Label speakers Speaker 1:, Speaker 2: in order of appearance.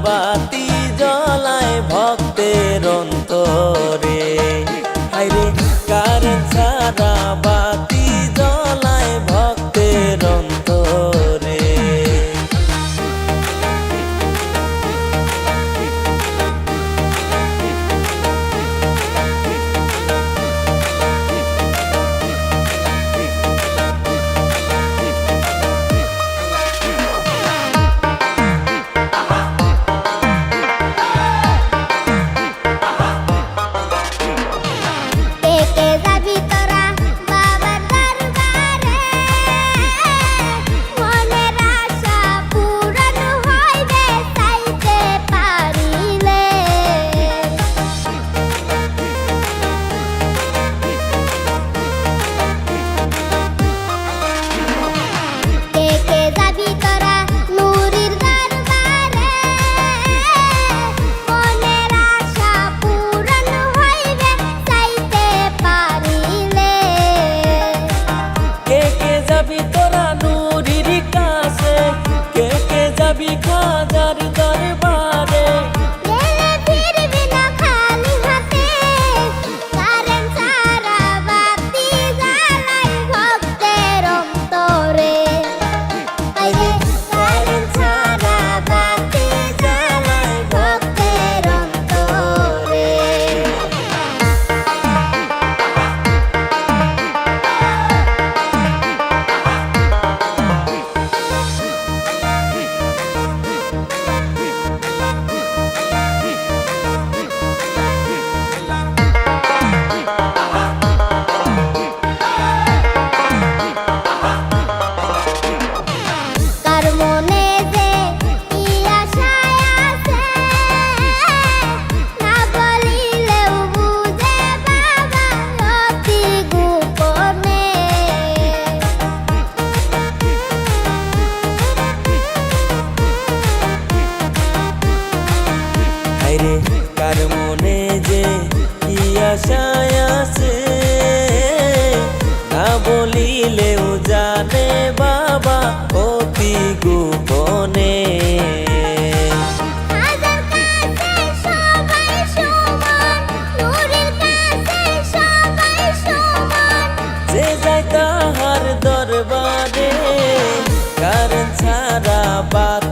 Speaker 1: বাতি জ্বলায় ভক্তের অন্তরে। হায়রে কারেন্ট ছাড়া বাতি জ্বলায় ভক্তের অন্তরে। খাজার দরবারে
Speaker 2: গেলে ফিরবি না খালি হাতে, কারেন্ট ছাড়া বাতি জ্বালাই ভক্তের অন্তরে। কারেন্ট ছাড়া বাতি জ্বালাই ভক্তের অন্তরে।
Speaker 1: হায়রে কার মনে যে কি আশায় আছে, না বলিলেও জানে বাবা অতি গোপনে। যে যায় তাহার দরবারে কারেন্ট ছাড়া বাতি